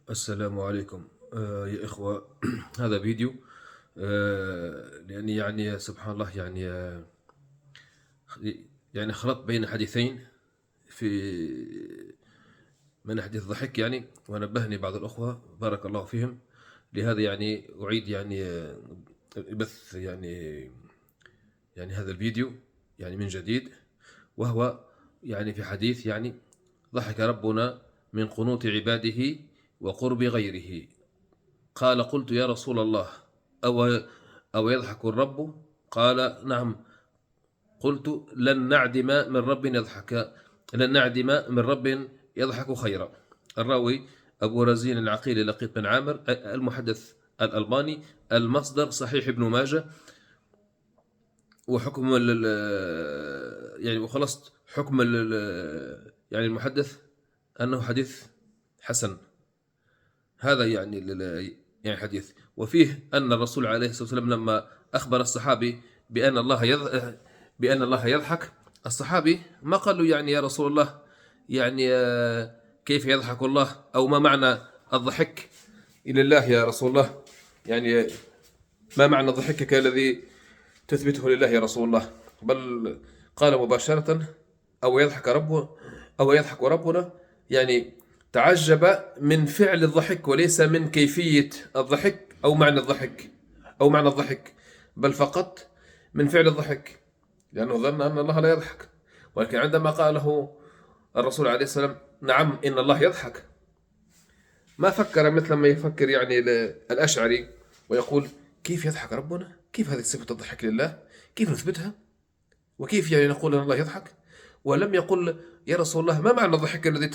السلام عليكم يا إخوة. هذا فيديو لأني يعني سبحان الله يعني خلطت بين حديثين في من حديث الضحك يعني، ونبهني بعض الأخوة بارك الله فيهم. لهذا يعني أعيد يعني بث يعني هذا الفيديو يعني من جديد، وهو يعني في حديث يعني: ضحك ربنا من قنوط عباده وقرب غيره. قال: قلت يا رسول الله، أو, أو يضحك الرب؟ قال: نعم. قلت: لن نعدم من رب يضحك خيرا. الراوي أبو رزين العقيلي لقيط بن عامر، المحدث الألباني، المصدر صحيح ابن ماجه. وحكم يعني وخلصت حكم يعني المحدث أنه حديث حسن. هذا يعني حديث، وفيه أن الرسول عليه الصلاة والسلام لما أخبر الصحابي بأن الله يضحك، الصحابي ما قال له يعني: يا رسول الله، يعني كيف يضحك الله؟ أو ما معنى الضحك إلى الله يا رسول الله؟ يعني ما معنى ضحكك الذي تثبته لله يا رسول الله؟ بل قال مباشرة: أو يضحك ربه، أو يضحك ربنا، يعني تعجب من فعل الضحك وليس من كيفية الضحك أو معنى الضحك بل فقط من فعل الضحك، لأنه ظن أن الله لا يضحك. ولكن عندما قاله الرسول عليه السلام: نعم إن الله يضحك، ما فكر مثل ما يفكر يعني الأشعري ويقول: كيف يضحك ربنا؟ كيف هذه صفة الضحك لله؟ كيف نثبتها؟ وكيف يعني نقول أن الله يضحك؟ ولم يقل: يا رسول الله، ما معنى الضحك الذي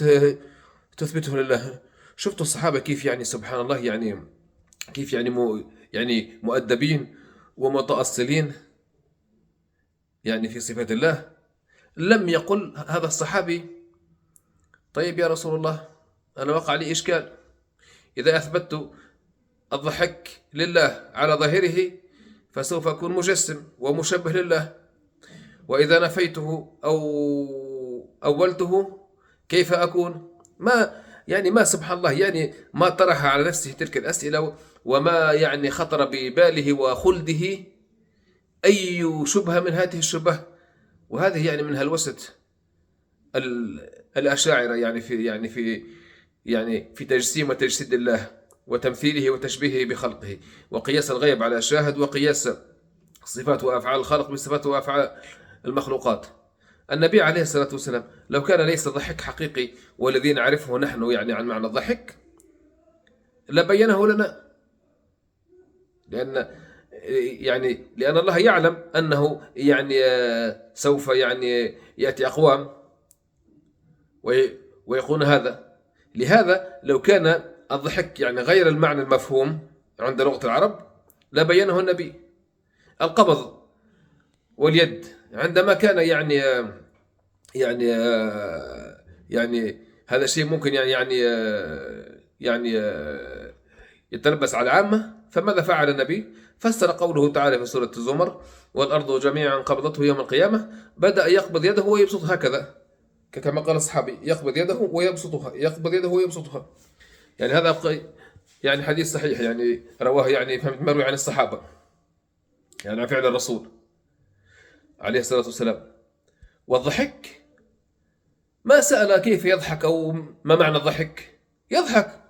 تثبته لله؟ شفتوا الصحابة كيف يعني سبحان الله، يعني كيف يعني مؤدبين ومتأصلين يعني في صفات الله. لم يقل هذا الصحابي: طيب يا رسول الله، أنا وقع لي إشكال، إذا أثبتت الضحك لله على ظاهره فسوف أكون مجسم ومشبه لله، وإذا نفيته أو أولته كيف أكون؟ ما سبحان الله، يعني ما طرح على نفسه تلك الأسئلة، وما يعني خطر بباله وخلده أي شبهة من هذه الشبه. وهذه يعني من هلوسة الأشاعرة، يعني في تجسيم وتجسيد الله وتمثيله وتشبيهه بخلقه، وقياس الغيب على شاهد، وقياس صفات وأفعال الخلق بصفات وأفعال المخلوقات. النبي عليه الصلاة والسلام لو كان ليس ضحك حقيقي والذي نعرفه نحن يعني عن معنى الضحك لبينه لنا، لأن الله يعلم أنه يعني سوف يعني يأتي أقوام ويقولون هذا. لهذا لو كان الضحك يعني غير المعنى المفهوم عند لغة العرب لبينه النبي. القبض واليد عندما كان يعني يعني هذا الشيء ممكن يعني يتلبس على العامة، فماذا فعل النبي؟ فسر قوله تعالى في سورة الزمر: والأرض جميعا قبضته يوم القيامة. بدأ يقبض يده ويبسطها هكذا، كما قال الصحابي: يقبض يده ويبسطها، يقبض يده ويبسطها. يعني هذا يعني حديث صحيح، يعني رواه يعني فهمت مروي عن الصحابة، يعني عن فعل الرسول عليه الصلاة والسلام. والضحك ما سأل كيف يضحك أو ما معنى الضحك، يضحك.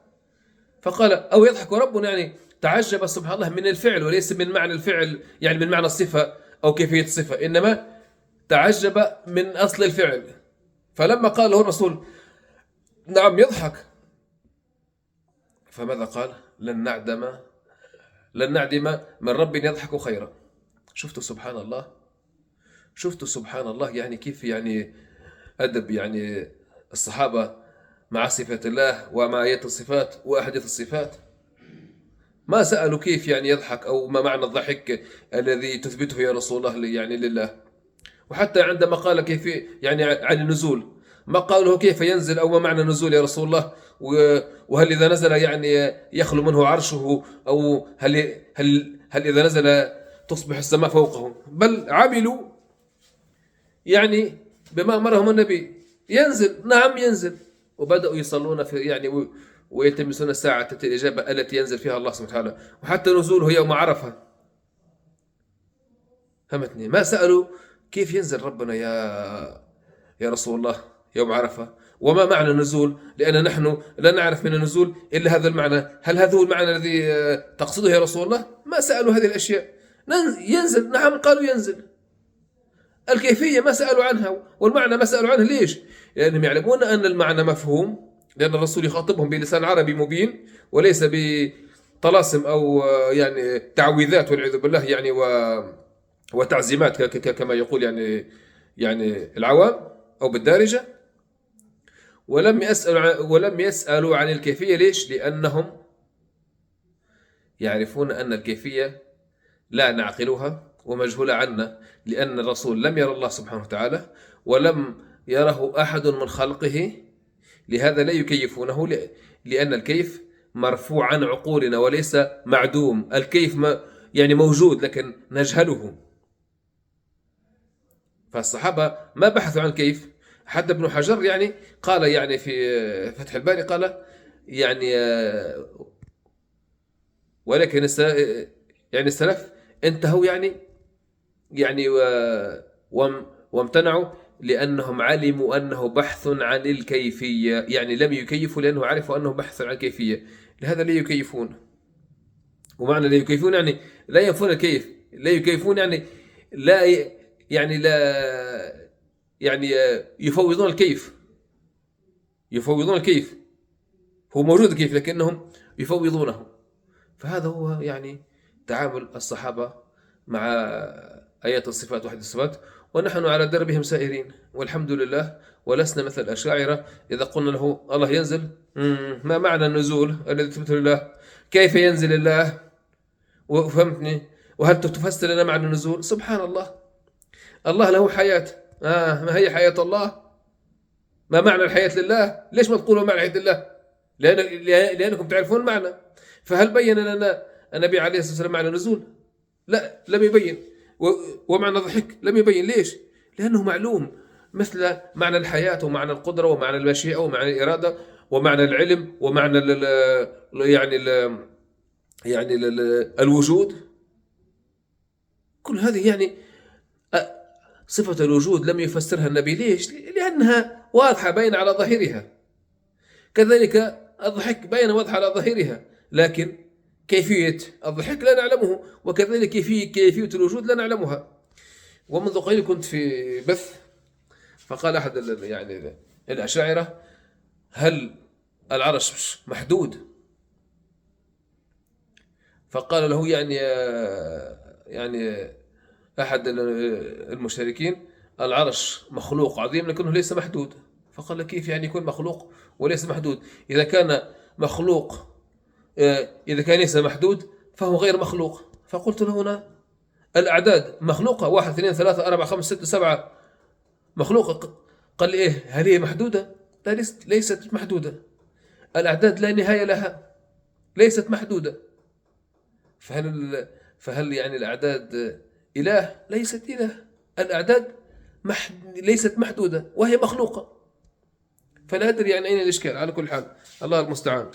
فقال: أو يضحك ربنا، يعني تعجب سبحان الله من الفعل وليس من معنى الفعل، يعني من معنى الصفة أو كيفية الصفة، إنما تعجب من أصل الفعل. فلما قال له الرسول: نعم يضحك، فماذا قال؟ لن نعدم من رب يضحك خيرا. شفتوا سبحان الله، شفتوا سبحان الله، يعني كيف يعني أدب يعني الصحابة مع صفات الله ومع آيات الصفات وأحاديث الصفات. ما سألوا كيف يعني يضحك أو ما معنى الضحك الذي تثبته يا رسول الله يعني لله. وحتى عندما قال كيف يعني عن النزول، ما قالوا كيف ينزل أو ما معنى النزول يا رسول الله، وهل إذا نزل يعني يخلو منه عرشه، أو هل إذا نزل تصبح السماء فوقه. بل عملوا يعني بما أمرهم النبي: ينزل، نعم ينزل. وبدأوا يصلون في يعني ويلتمسون الساعة الإجابة التي ينزل فيها الله سبحانه وتعالى، وحتى نزوله يوم عرفة. فهمتني؟ ما سألوا كيف ينزل ربنا يا رسول الله يوم عرفة، وما معنى النزول، لأن نحن لا نعرف من النزول إلا هذا المعنى. هل هذا هو المعنى الذي تقصده يا رسول الله؟ ما سألوا هذه الأشياء. ينزل، نعم قالوا ينزل. الكيفية ما سألوا عنها، والمعنى ما سألوا عنه. ليش؟ لأنهم يعلمون أن المعنى مفهوم، لأن الرسول يخاطبهم بلسان عربي مبين، وليس بطلاسم أو يعني تعويذات والعياذ بالله، يعني وتعزيمات كما يقول يعني العوام أو بالدارجة. ولم يسألوا عن الكيفية. ليش؟ لأنهم يعرفون أن الكيفية لا نعقلها ومجهولة عنا، لأن الرسول لم يرى الله سبحانه وتعالى ولم يره أحد من خلقه، لهذا لا يكيفونه، لأن الكيف مرفوع عن عقولنا وليس معدوم. الكيف يعني موجود لكن نجهله. فالصحابة ما بحثوا عن كيف. حتى ابن حجر يعني قال يعني في فتح الباري قال يعني ولكن يعني السلف انتهوا يعني وامتنعوا لأنهم علموا أنه بحث عن الكيفية، يعني لم يكيفوا لأنه عرفوا أنه بحث عن الكيفية، لهذا لا يكيفون. ومعنى لا يكيفون يعني لا ينفون الكيف، لا يكيفون يعني لا يعني يفوضون الكيف. يفوضون الكيف، هو موجود الكيف لكنهم يفوضونه. فهذا هو يعني تعامل الصحابة مع آيات الصفات وحد الصفات، ونحن على دربهم سائرين والحمد لله. ولسنا مثل الأشاعرة إذا قلنا له الله ينزل، ما معنى النزول الذي تثبت لله؟ كيف ينزل الله؟ وفهمتني؟ وهل تفسر لنا معنى النزول؟ سبحان الله، الله له حياة. ما هي حياة الله؟ ما معنى الحياة لله؟ ليش ما تقولوا معنى حياة الله؟ لأنكم تعرفون معنى. فهل بين لنا النبي عليه الصلاة والسلام معنى النزول؟ لا، لم يبين. ومعنى الضحك لم يبين. ليش؟ لأنه معلوم، مثل معنى الحياة ومعنى القدرة ومعنى المشيئة ومعنى الإرادة ومعنى العلم ومعنى يعني الوجود. كل هذه يعني صفة الوجود لم يفسرها النبي. ليش؟ لأنها واضحة باينة على ظاهرها. كذلك الضحك باينة واضحة على ظاهرها، لكن كيفية الضحك لا نعلمه، وكذلك كيفية الوجود لا نعلمها. ومنذ قليل كنت في بث، فقال أحد يعني الأشاعرة: هل العرش محدود؟ فقال له يعني أحد المشاركين: العرش مخلوق عظيم لكنه ليس محدود. فقال: كيف يعني يكون مخلوق وليس محدود؟ إذا كان مخلوق، إذا كان ليس محدود فهو غير مخلوق. فقلت له: هنا الأعداد مخلوقة، 1 2 3 4 5 6 7 مخلوقة. قال لي: هل هي محدودة؟ لا، ليست محدودة. الأعداد لا نهاية لها، ليست محدودة. فهل يعني الأعداد إله؟ ليست إله. الأعداد ليست محدودة وهي مخلوقة. فلا أدري يعني أين الإشكال. على كل حال الله المستعان.